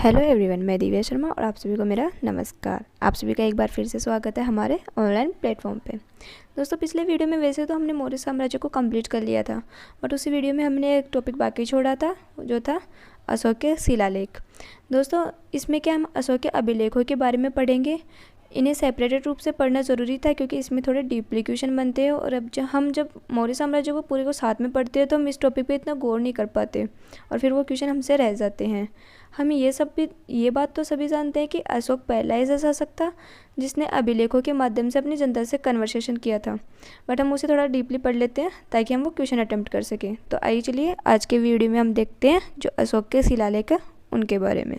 Hello everyone, मैं दिव्या शर्मा और आप सभी को मेरा नमस्कार। आप सभी का एक बार फिर से स्वागत है हमारे ऑनलाइन प्लेटफॉर्म पे। दोस्तों, पिछले वीडियो में वैसे तो हमने मौर्य साम्राज्य को कंप्लीट कर लिया था, बट उसी वीडियो में हमने एक टॉपिक बाकी छोड़ा था जो था अशोक के शिलालेख। दोस्तों, इसमें क्या हम अशोक के अभिलेखों के बारे में पढ़ेंगे। इन्हें सेपरेटेड रूप से पढ़ना ज़रूरी था क्योंकि इसमें थोड़े डीपली क्वेश्चन बनते हैं, और अब जब मौर्य साम्राज्य को पूरे को साथ में पढ़ते हैं तो हम इस टॉपिक पे इतना गौर नहीं कर पाते और फिर वो क्वेश्चन हमसे रह जाते हैं। हम ये बात तो सभी जानते हैं कि अशोक पहला ऐसा शासक था जिसने अभिलेखों के माध्यम से अपनी जनता से कन्वर्सेशन किया था, बट हम उसे थोड़ा डीपली पढ़ लेते हैं ताकि हम वो क्वेश्चन अटेम्प्ट कर सकें। तो आइए चलिए आज के वीडियो में हम देखते हैं जो अशोक के शिलालेख है उनके बारे में।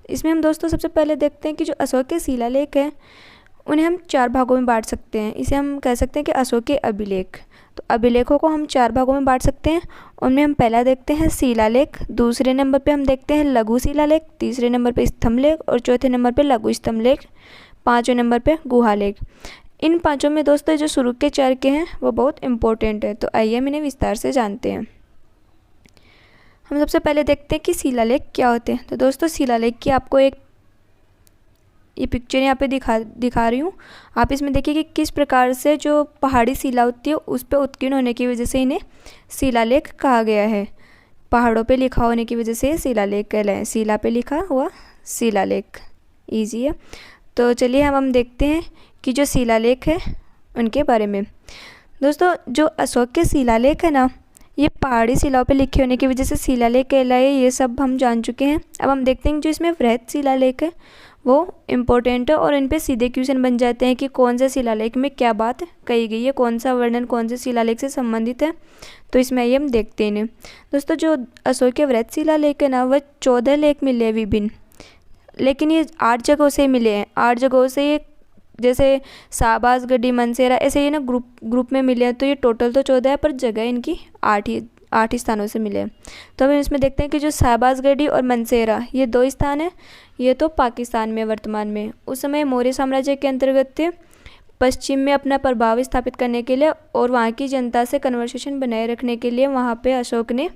इसमें हम दोस्तों सबसे पहले देखते हैं कि जो अशोक के शिलालेख हैं उन्हें हम 4 भागों में बांट सकते हैं। इसे हम कह सकते हैं कि अशोक के अभिलेख। तो अभिलेखों को हम 4 भागों में बांट सकते हैं। उनमें हम पहला देखते हैं शिलालेख, दूसरे नंबर पे हम देखते हैं लघु शिलालेख, तीसरे नंबर पे स्तंभलेख और चौथे नंबर पे लघु स्तंभलेख, 5वें नंबर पे गुहालेख। इन 5 में दोस्तों जो शुरू के 4 के हैं वो बहुत इंपॉर्टेंट है, तो आइए हम इन्हें विस्तार से जानते हैं। हम सबसे पहले देखते हैं कि शिलालेख क्या होते हैं। तो दोस्तों, शिलालेख की आपको ये पिक्चर यहाँ पे दिखा रही हूँ। आप इसमें देखिए कि किस प्रकार से जो पहाड़ी शिला होती है उस पर उत्कीर्ण होने की वजह से इन्हें शिलालेख कहा गया है। पहाड़ों पे लिखा होने की वजह से शिलालेख कहलाए। शिला पे लिखा हुआ शिलालेख, ईजी है। तो चलिए हम देखते हैं कि जो शिलालेख है उनके बारे में। दोस्तों, जो अशोक के शिलालेख है ना, ये पहाड़ी शिलाओं पे लिखे होने की वजह से शिलालेख कहलाए, ये सब हम जान चुके हैं। अब हम देखते हैं कि जो इसमें वृहत शिलालेख है वो इम्पोर्टेंट है और इन पे सीधे क्वेश्चन बन जाते हैं कि कौन से शिलालेख में क्या बात कही गई है, कौन सा वर्णन कौन से शिलालेख से संबंधित है। तो इसमें ये हम देखते हैं। दोस्तों, जो अशोक के वृहत शिलालेख है ना, वह 14 लेख मिले हैं विभिन्न, लेकिन ये 8 जगहों से मिले हैं। 8 जगहों से ये जैसे शाहबाज गढ़ी, मनसेरा, ऐसे ये ना ग्रुप में मिले हैं। तो ये टोटल तो 14 है पर जगह इनकी 8 ही स्थानों से मिले हैं। तो हम इसमें देखते हैं कि जो शाहबाज गढ़ी और मनसेरा ये 2 स्थान है, ये तो पाकिस्तान में वर्तमान में। उस समय मौर्य साम्राज्य के अंतर्गत थे। पश्चिम में अपना प्रभाव स्थापित करने के लिए और वहाँ की जनता से कन्वर्सेशन बनाए रखने के लिए वहाँ पे अशोक ने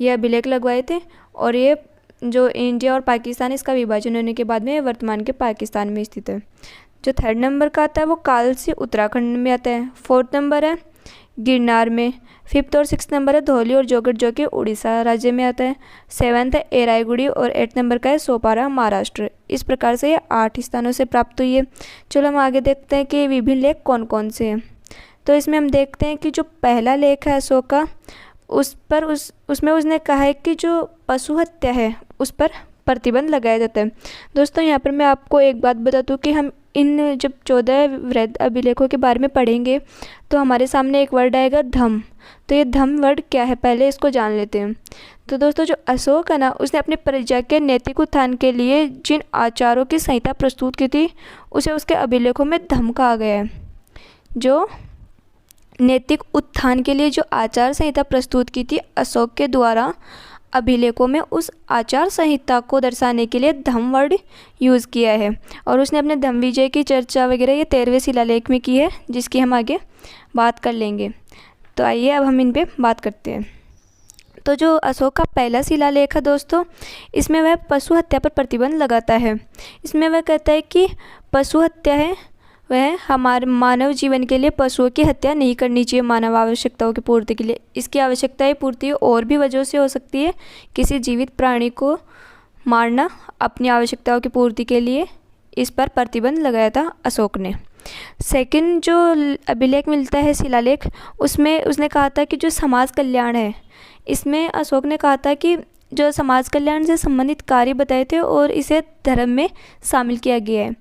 ये अभिलेख लगवाए थे। और ये जो इंडिया और पाकिस्तान, इसका विभाजन होने के बाद में वर्तमान के पाकिस्तान में स्थित है। जो 3rd नंबर का आता है वो काल से उत्तराखंड में आता है। 4th नंबर है गिरनार में। 5th और 6th नंबर है धौली और जोगड़ जो कि उड़ीसा राज्य में आता है। 7th है एराईगुड़ी और 8th नंबर का है सोपारा, महाराष्ट्र। इस प्रकार से ये 8 स्थानों से प्राप्त हुई है। चलो हम आगे देखते हैं कि विभिन्न लेख कौन कौन से हैं। तो इसमें हम देखते हैं कि जो पहला लेख है अशोक का, उसमें उसने कहा है कि जो पशु हत्या है उस पर प्रतिबंध लगाया जाता है। दोस्तों, यहाँ पर मैं आपको एक बात बता दूँ कि हम इन जब 14 वृहत अभिलेखों के बारे में पढ़ेंगे तो हमारे सामने एक वर्ड आएगा धम्म। तो ये धम्म वर्ड क्या है, पहले इसको जान लेते हैं। तो दोस्तों, जो अशोक है ना, उसने अपनी प्रजा के नैतिक उत्थान के लिए जिन आचारों की संहिता प्रस्तुत की थी उसे उसके अभिलेखों में धम्म कहा गया है। जो नैतिक उत्थान के लिए जो आचार संहिता प्रस्तुत की थी अशोक के द्वारा, अभिलेखों में उस आचार संहिता को दर्शाने के लिए धम्म वर्ड यूज़ किया है। और उसने अपने धम्म विजय की चर्चा वगैरह ये 13वें शिलालेख में की है, जिसकी हम आगे बात कर लेंगे। तो आइए अब हम इन पे बात करते हैं। तो जो अशोक का पहला शिलालेख है दोस्तों, इसमें वह पशु हत्या पर प्रतिबंध लगाता है। इसमें वह कहता है कि पशु हत्या है वह हमारे मानव जीवन के लिए पशुओं की हत्या नहीं करनी चाहिए मानव आवश्यकताओं की पूर्ति के लिए। इसकी आवश्यकताएं पूर्ति और भी वजहों से हो सकती है। किसी जीवित प्राणी को मारना अपनी आवश्यकताओं की पूर्ति के लिए, इस पर प्रतिबंध लगाया था अशोक ने। सेकंड जो अभिलेख मिलता है शिलालेख, उसमें उसने कहा था कि जो समाज कल्याण है, इसमें अशोक ने कहा था कि जो समाज कल्याण से संबंधित कार्य बताए थे और इसे धर्म में शामिल किया गया है।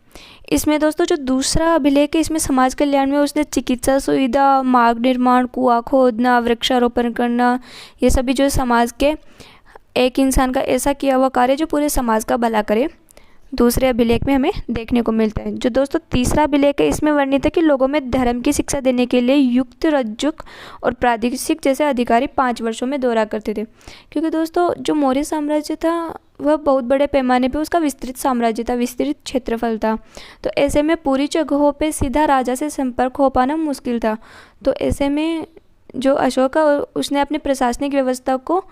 इसमें दोस्तों जो दूसरा अभिलेख है, इसमें समाज कल्याण में उसने चिकित्सा सुविधा, मार्ग निर्माण, कुआं खोदना, वृक्षारोपण करना, ये सभी जो समाज के एक इंसान का ऐसा किया हुआ कार्य जो पूरे समाज का भला करे, दूसरे अभिलेख में हमें देखने को मिलता है। जो दोस्तों तीसरा अभिलेख है, इसमें वर्णित है कि लोगों में धर्म की शिक्षा देने के लिए युक्त, रज्जुक और प्रादेशिक जैसे अधिकारी 5 वर्षों में दौरा करते थे। क्योंकि दोस्तों जो मौर्य साम्राज्य था वह बहुत बड़े पैमाने पे उसका विस्तृत साम्राज्य था, विस्तृत क्षेत्रफल था। तो ऐसे में पूरी जगहों पे सीधा राजा से संपर्क हो पाना मुश्किल था। तो ऐसे में जो अशोक उसने अपनी प्रशासनिक व्यवस्था को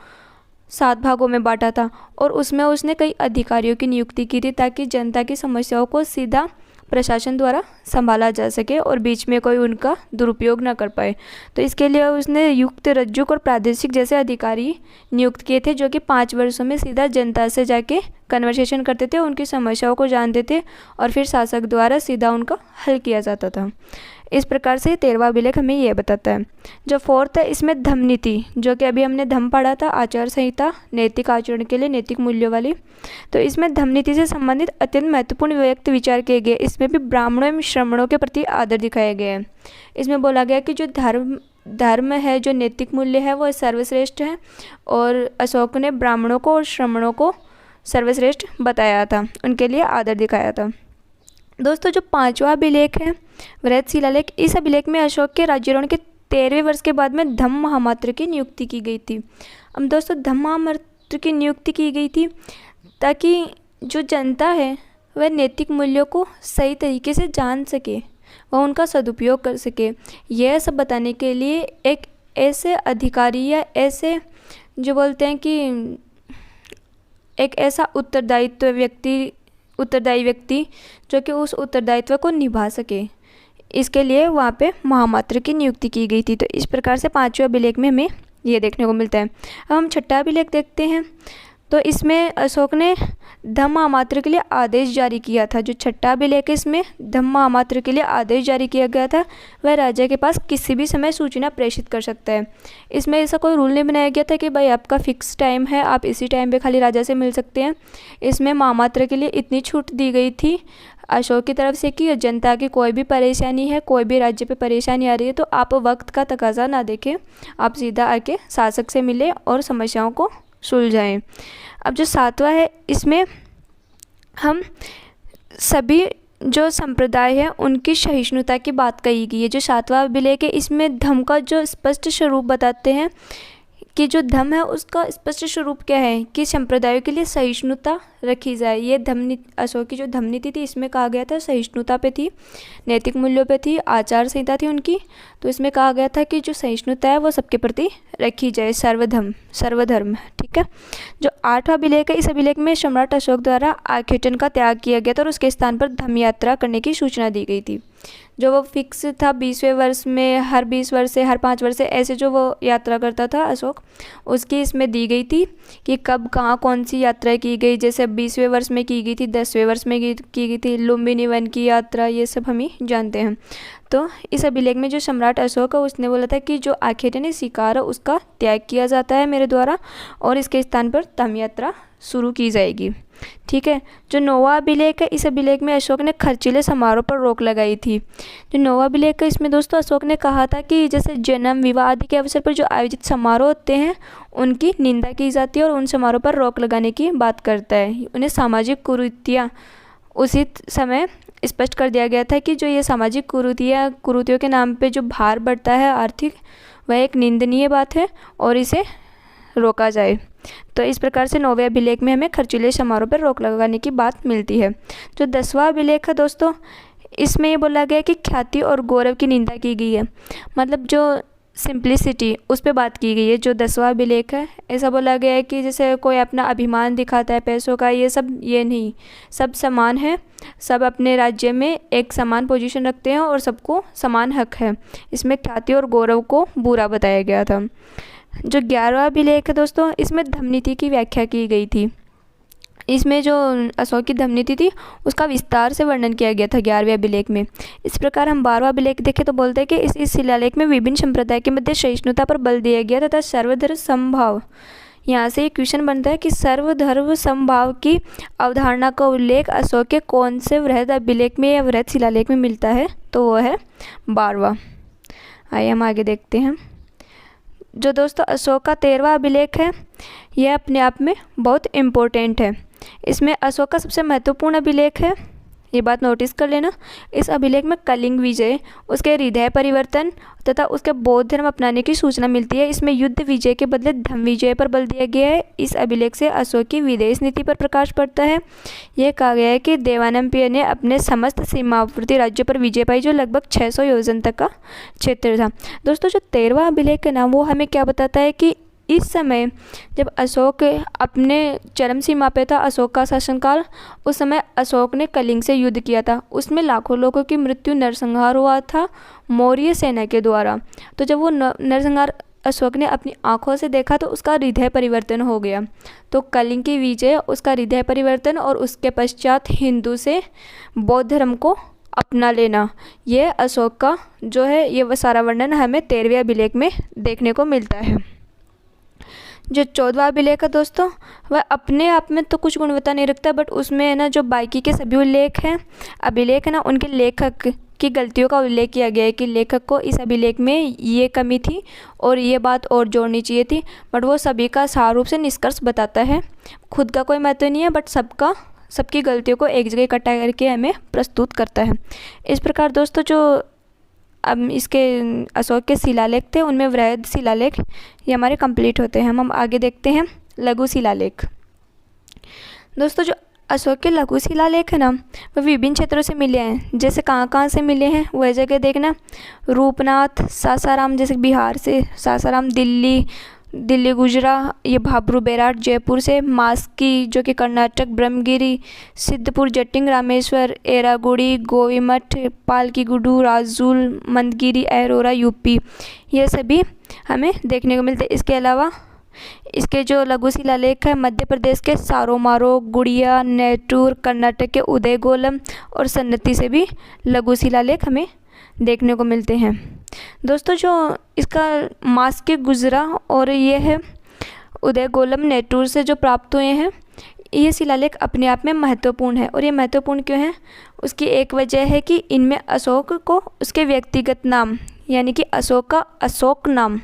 7 भागों में बांटा था और उसमें उसने कई अधिकारियों की नियुक्ति की थी ताकि जनता की समस्याओं को सीधा प्रशासन द्वारा संभाला जा सके और बीच में कोई उनका दुरुपयोग ना कर पाए। तो इसके लिए उसने युक्त, रज्जुक और प्रादेशिक जैसे अधिकारी नियुक्त किए थे, जो कि 5 वर्षों में सीधा जनता से जाके कन्वर्सेशन करते थे, उनकी समस्याओं को जानते थे और फिर शासक द्वारा सीधा उनका हल किया जाता था। इस प्रकार से 13वां अभिलेख हमें ये बताता है। जो 4th है, इसमें धम्म नीति, जो कि अभी हमने धम्म पढ़ा था, आचार संहिता, नैतिक आचरण के लिए, नैतिक मूल्यों वाली। तो इसमें धम्म नीति से संबंधित अत्यंत महत्वपूर्ण व्यक्त विचार किए गए। इसमें भी ब्राह्मणों एवं श्रमणों के प्रति आदर दिखाया गया है। इसमें बोला गया कि जो धर्म है, जो नैतिक मूल्य है, वो सर्वश्रेष्ठ है और अशोक ने ब्राह्मणों को और श्रमणों को सर्वश्रेष्ठ बताया था, उनके लिए आदर दिखाया था। दोस्तों, जो 5वां अभिलेख है, वृहत शिलालेख, इस अभिलेख में अशोक के राज्यारोहण के 13वें वर्ष के बाद में धम्म महामात्र की नियुक्ति की गई थी। अब दोस्तों, धम्म महामात्र की नियुक्ति की गई थी ताकि जो जनता है वह नैतिक मूल्यों को सही तरीके से जान सके, वह उनका सदुपयोग कर सके। यह सब बताने के लिए एक ऐसे अधिकारी या ऐसे जो बोलते हैं कि एक ऐसा उत्तरदायी व्यक्ति जो कि उस उत्तरदायित्व को निभा सके, इसके लिए वहाँ पे महामात्र की नियुक्ति की गई थी। तो इस प्रकार से 5वें अभिलेख में हमें ये देखने को मिलता है। अब हम 6ठा अभिलेख देखते हैं। तो इसमें अशोक ने धम्म महामात्र के लिए आदेश जारी किया था। जो 6ठा अभिलेख है, इसमें धम्म महामात्र के लिए आदेश जारी किया गया था। वह राजा के पास किसी भी समय सूचना प्रेषित कर सकता है। इसमें ऐसा कोई रूल नहीं बनाया गया था कि भाई आपका फिक्स टाइम है, आप इसी टाइम पे खाली राजा से मिल सकते हैं। इसमें महामात्र के लिए इतनी छूट दी गई थी अशोक की तरफ से कि जनता की कोई भी परेशानी है, कोई भी राज्य पे परेशानी आ रही है, तो आप वक्त का तकाजा ना देखें, आप सीधा आके शासक से मिलें और समस्याओं को सुलझाएं। अब जो 7वां है, इसमें हम सभी जो संप्रदाय है उनकी सहिष्णुता की बात कही गई है। जो 7वां अभिलेख है, इसमें धम्म का जो स्पष्ट स्वरूप बताते हैं कि जो धम्म है उसका स्पष्ट स्वरूप क्या है कि संप्रदायों के लिए सहिष्णुता रखी जाए। ये अशोक की जो धम्म नीति थी, इसमें कहा गया था सहिष्णुता पे थी, नैतिक मूल्यों पे थी, आचार संहिता थी उनकी। तो इसमें कहा गया था कि जो सहिष्णुता है वो सबके प्रति रखी जाए, सर्वधर्म। ठीक है। जो 8वां अभिलेख है, इस अभिलेख में सम्राट अशोक द्वारा आखेटन का त्याग किया गया था और उसके स्थान पर धम्म यात्रा करने की सूचना दी गई थी। जो वो फिक्स था 20वें वर्ष में, हर 20 वर्ष से, हर 5 वर्ष से, ऐसे जो वो यात्रा करता था अशोक, उसकी इसमें दी गई थी कि कब कहाँ कौन सी यात्रा की गई। जैसे 20वें वर्ष में की गई थी, 10वें वर्ष में की गई थी लुम्बिनी वन की यात्रा, ये सब हम ही जानते हैं। तो इस अभिलेख में जो सम्राट अशोक है उसने बोला था कि जो आखेटन है, शिकार है, उसका त्याग किया जाता है मेरे द्वारा और इसके स्थान पर धम्म यात्रा शुरू की जाएगी। ठीक है। जो 9वां अभिलेख है, इस अभिलेख में अशोक ने खर्चीले समारोह पर रोक लगाई थी। जो 9वां अभिलेख है, इसमें दोस्तों अशोक ने कहा था कि जैसे जन्म, विवाह आदि के अवसर पर जो आयोजित समारोह होते हैं उनकी निंदा की जाती है और उन समारोह पर रोक लगाने की बात करता है। उन्हें सामाजिक कुरीतियाँ उसी समय स्पष्ट कर दिया गया था कि जो ये सामाजिक कुरीतियों के नाम पे जो भार बढ़ता है आर्थिक, वह एक निंदनीय बात है और इसे रोका जाए। तो इस प्रकार से 9वें अभिलेख में हमें खर्चीले समारोह पर रोक लगाने की बात मिलती है। जो 10वां अभिलेख है दोस्तों, इसमें ये बोला गया कि ख्याति और गौरव की निंदा की गई है, मतलब जो सिंप्लिसिटी उस पर बात की गई है। जो 10वां अभिलेख है, ऐसा बोला गया है कि जैसे कोई अपना अभिमान दिखाता है पैसों का, ये नहीं, सब समान है, सब अपने राज्य में एक समान पोजीशन रखते हैं और सबको समान हक है। इसमें ख्याति और गौरव को बुरा बताया गया था। जो 11वां अभिलेख है दोस्तों, इसमें धम्म नीति की व्याख्या की गई थी। इसमें जो अशोक की धम्म नीति थी उसका विस्तार से वर्णन किया गया था 11वें अभिलेख में। इस प्रकार हम 12वां अभिलेख देखें तो बोलते हैं कि इस शिलालेख में विभिन्न संप्रदाय के मध्य सहिष्णुता पर बल दिया गया तथा सर्वधर्म समभाव। यहाँ से एक क्वेश्चन बनता है कि सर्वधर्म समभाव की अवधारणा का उल्लेख अशोक के कौन से वृहद अभिलेख में या वृहद शिलालेख में मिलता है, तो वो है 12वां। आइए हम आगे देखते हैं। जो दोस्तों अशोक का 13वां अभिलेख है, यह अपने आप में बहुत इम्पोर्टेंट है। इसमें अशोक का सबसे महत्वपूर्ण अभिलेख है, ये बात नोटिस कर लेना। इस अभिलेख में कलिंग विजय, उसके हृदय परिवर्तन तथा उसके बौद्ध धर्म अपनाने की सूचना मिलती है। इसमें युद्ध विजय के बदले धम्म विजय पर बल दिया गया है। इस अभिलेख से अशोक की विदेश नीति पर प्रकाश पड़ता है। यह कहा गया है कि देवानंपिय ने अपने समस्त सीमावर्ती राज्यों पर विजय पाई, जो लगभग 600 योजन तक का क्षेत्र था। दोस्तों जो 13वां अभिलेख है ना, वो हमें क्या बताता है कि इस समय जब अशोक अपने चरम सीमा पे था, अशोक का शासनकाल, उस समय अशोक ने कलिंग से युद्ध किया था। उसमें लाखों लोगों की मृत्यु, नरसंहार हुआ था मौर्य सेना के द्वारा। तो जब वो नरसंहार अशोक ने अपनी आंखों से देखा तो उसका हृदय परिवर्तन हो गया। तो कलिंग की विजय, उसका हृदय परिवर्तन और उसके पश्चात हिंदू से बौद्ध धर्म को अपना लेना, ये अशोक का जो है ये सारा वर्णन हमें 13वें अभिलेख में देखने को मिलता है। जो 14वां अभिलेख है दोस्तों, वह अपने आप में तो कुछ गुणवत्ता नहीं रखता, बट उसमें है ना जो बाकी के सभी उल्लेख हैं, अभिलेख है ना, उनके लेखक की गलतियों का उल्लेख किया गया है कि लेखक को इस अभिलेख में ये कमी थी और ये बात और जोड़नी चाहिए थी, बट वो सभी का सार रूप से निष्कर्ष बताता है। खुद का कोई महत्व नहीं है, बट सबकी गलतियों को एक जगह इकट्ठा करके हमें प्रस्तुत करता है। इस प्रकार दोस्तों जो अब इसके अशोक के शिलालेख थे, उनमें वृहद शिलालेख ये हमारे कंप्लीट होते हैं। हम आगे देखते हैं लघु शिलालेख। दोस्तों जो अशोक के लघु शिलालेख है ना, वो विभिन्न क्षेत्रों से मिले हैं। जैसे कहाँ से मिले हैं वह जगह देखना, रूपनाथ, सासाराम, जैसे बिहार से सासाराम, दिल्ली गुजरा, ये भाबरू बैराट जयपुर से, मास्की जो कि कर्नाटक, ब्रह्मगिरी, सिद्धपुर जटिंग, रामेश्वर, एरागुड़ी, गोवीमठ, पालकीगुडू, राजूल, मंदगिरी, अरोरा यूपी, ये सभी हमें देखने को मिलते हैं। इसके अलावा इसके जो लघु शिलालेख है मध्य प्रदेश के सारोमारो, गुड़िया, नेटूर, कर्नाटक के उदयगोलम और सन्नति से भी लघु शिलालेख हमें देखने को मिलते हैं। दोस्तों जो इसका मास्की गुजरा और ये है उदयगोलम, नेटूर से जो प्राप्त हुए हैं, ये शिलालेख अपने आप में महत्वपूर्ण है। और ये महत्वपूर्ण क्यों है? उसकी एक वजह है कि इनमें अशोक को उसके व्यक्तिगत नाम, यानी कि अशोक का अशोक नाम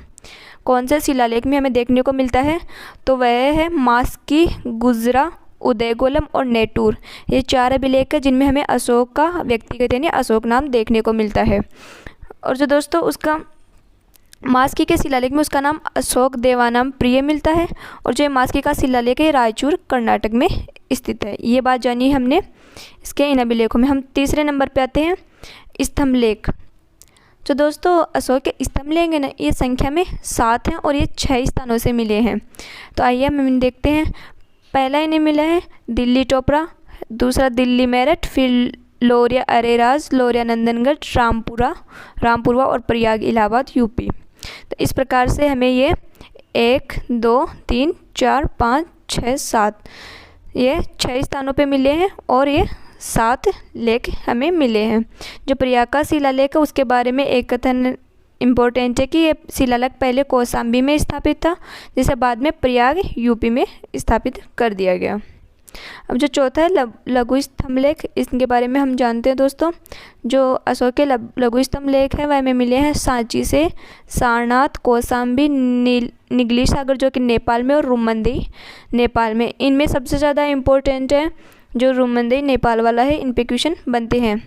कौन से शिलालेख में हमें देखने को मिलता है, तो वह है मास्की गुजरा, उदयगोलम और नेटूर। ये 4 अभिलेख है जिनमें हमें अशोक का व्यक्तिगत यानी अशोक नाम देखने को मिलता है। और जो दोस्तों उसका मास्की के शिलालेख में उसका नाम अशोक देवानाम प्रिय मिलता है। और जो मास्की का शिलालेख है रायचूर कर्नाटक में स्थित है। ये बात जानी हमने इसके इन अभिलेखों में। हम तीसरे नंबर पे आते हैं स्तंभलेख। जो दोस्तों अशोक के स्तंभलेख है ना, ये संख्या में 7 हैं और ये 6 स्थानों से मिले हैं। तो आइए हम देखते हैं। पहला इन्हें मिला है दिल्ली टोपरा, दूसरा दिल्ली मेरठ, फिर लोरिया अरेराज, लोरिया नंदनगढ़, रामपुरवा और प्रयाग इलाहाबाद यूपी। तो इस प्रकार से हमें ये 1 2 3 4 5 6 7 ये 6 स्थानों पे मिले हैं और ये 7 लेख हमें मिले हैं। जो प्रयाग का शिलालेख है उसके बारे में एक कथन इम्पोर्टेंट है कि ये शिलालेख पहले कौशाम्बी में स्थापित था, जिसे बाद में प्रयाग यूपी में स्थापित कर दिया गया। अब जो चौथा है लघु स्तंभलेख, इसके बारे में हम जानते हैं दोस्तों। जो अशोक के लघु स्तंभलेख है वह हमें मिले हैं सांची से, सारनाथ, कौशाम्बी, निगली सागर जो कि नेपाल में, और रूमंदेई नेपाल में। इनमें सबसे ज़्यादा इम्पोर्टेंट है जो रूमंदेई नेपाल वाला है, इन पे क्वेश्चन बनते हैं।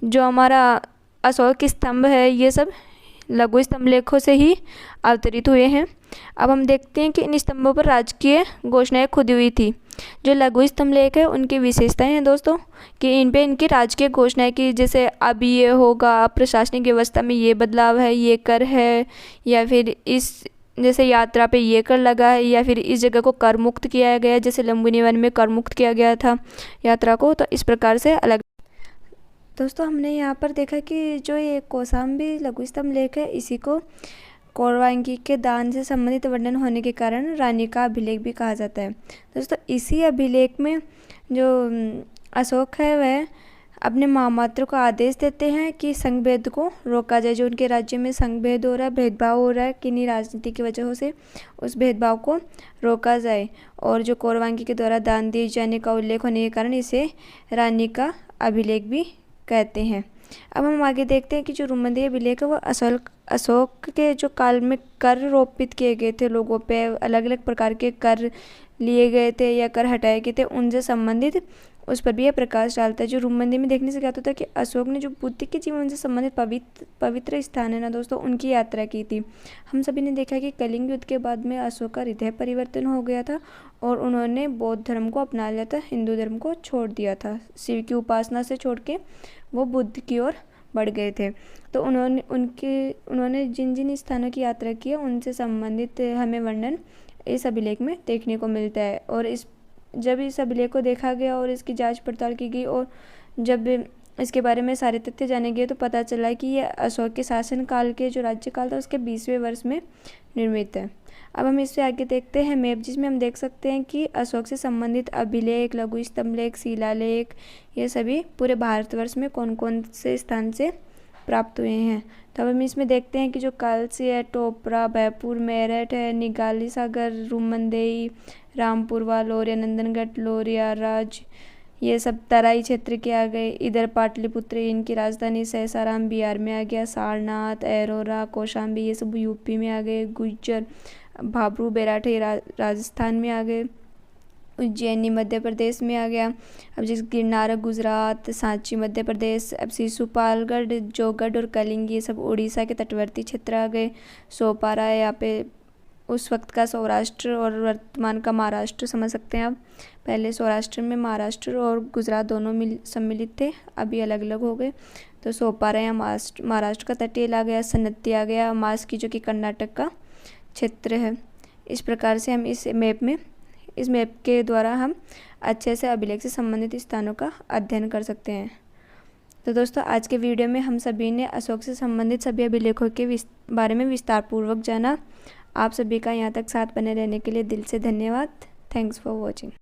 जो हमारा अशोक स्तंभ है ये सब लघु स्तंभलेखों से ही अवतरित हुए हैं। अब हम देखते हैं कि इन स्तंभों पर राजकीय घोषणाएं खुदी हुई थी। जो लघु स्तंभलेख है उनकी विशेषताएं हैं दोस्तों कि इन पे इनकी राजकीय घोषणाएं की, जैसे अब ये होगा, प्रशासनिक व्यवस्था में ये बदलाव है, ये कर है, या फिर इस जैसे यात्रा पे ये कर लगा है, या फिर इस जगह को कर मुक्त किया गया है, जैसे लुम्बिनी वन में कर मुक्त किया गया था यात्रा को। तो इस प्रकार से अलग दोस्तों हमने यहाँ पर देखा कि जो ये कौशाम्बी लघु स्तंभलेख है इसी को कौरवांगी के दान से संबंधित वर्णन होने के कारण रानी का अभिलेख भी कहा जाता है। दोस्तों इसी अभिलेख में जो अशोक है वह अपने महामात्र को आदेश देते हैं कि संघभेद को रोका जाए। जो उनके राज्य में संघभेद हो रहा है, भेदभाव हो रहा है किन्हीं राजनीति की वजहों से, उस भेदभाव को रोका जाए। और जो कौरवांगी के द्वारा दान दिए जाने का उल्लेख होने के कारण इसे रानी का अभिलेख भी कहते हैं। अब हम आगे देखते हैं कि जो रूमंदेई अभिलेख है वो अशोक के जो काल में कर रोपित किए गए थे, लोगों पे अलग अलग प्रकार के कर लिए गए थे या कर हटाए गए थे, उनसे संबंधित उस पर भी यह प्रकाश डालता है। जो रूमंदेई में देखने से क्या होता है कि अशोक ने जो बुद्ध के जीवन से संबंधित पवित्र स्थान है ना दोस्तों, उनकी यात्रा की थी। हम सभी ने देखा कि कलिंग युद्ध के बाद में अशोक का हृदय परिवर्तन हो गया था और उन्होंने बौद्ध धर्म को अपना लिया था, हिंदू धर्म को छोड़ दिया था। शिव की उपासना से छोड़ के वो बुद्ध की ओर बढ़ गए थे। तो उन्होंने जिन जिन स्थानों की यात्रा की है उनसे संबंधित हमें वर्णन इस अभिलेख में देखने को मिलता है। और जब इस अभिलेख को देखा गया और इसकी जांच पड़ताल की गई और जब इसके बारे में सारे तथ्य जाने गए तो पता चला कि ये अशोक के शासनकाल के जो राज्यकाल था उसके 20वें वर्ष में निर्मित है। अब हम इससे आगे देखते हैं मैप, जिसमें हम देख सकते हैं कि अशोक से संबंधित अभिलेख, लघु स्तंभलेख, शिलालेख ये सभी पूरे भारतवर्ष में कौन कौन से स्थान से प्राप्त हुए हैं। तो अब हम इसमें देखते हैं कि जो कालसी है, टोपरा, बैपुर, मेरठ है, निगाली सागर, रूमंदेई, रामपुरवा, लोरिया, नंदनगढ़, लोरिया राज, ये सब तराई क्षेत्र के आ गए। इधर पाटलिपुत्र, इनकी राजधानी सहसाराम बिहार में आ गया। सारनाथ, एरोरा, कौशाम्बी ये सब यूपी में आ गए। गुज्जर, भाबरू, बेराठे राजस्थान में आ गए। उज्जैनी मध्य प्रदेश में आ गया। अब जैसे गिरनार गुजरात, सांची मध्य प्रदेश। अब शिशुपालगढ़, जोगढ़ और कलिंगी ये सब उड़ीसा के तटवर्ती क्षेत्र आ गए। सोपारा है यहाँ पे उस वक्त का सौराष्ट्र और वर्तमान का महाराष्ट्र समझ सकते हैं आप। पहले सौराष्ट्र में महाराष्ट्र और गुजरात दोनों सम्मिलित थे, अभी अलग अलग हो गए। तो सोपारा या महाराष्ट्र का तटीय आ गया। सन्नती आ गया मास की, जो कि कर्नाटक का क्षेत्र है। इस प्रकार से हम इस मैप के द्वारा हम अच्छे से अभिलेख से संबंधित स्थानों का अध्ययन कर सकते हैं। तो दोस्तों आज के वीडियो में हम सभी ने अशोक से संबंधित सभी अभिलेखों के बारे में विस्तारपूर्वक जाना। आप सभी का यहाँ तक साथ बने रहने के लिए दिल से धन्यवाद। Thanks for watching.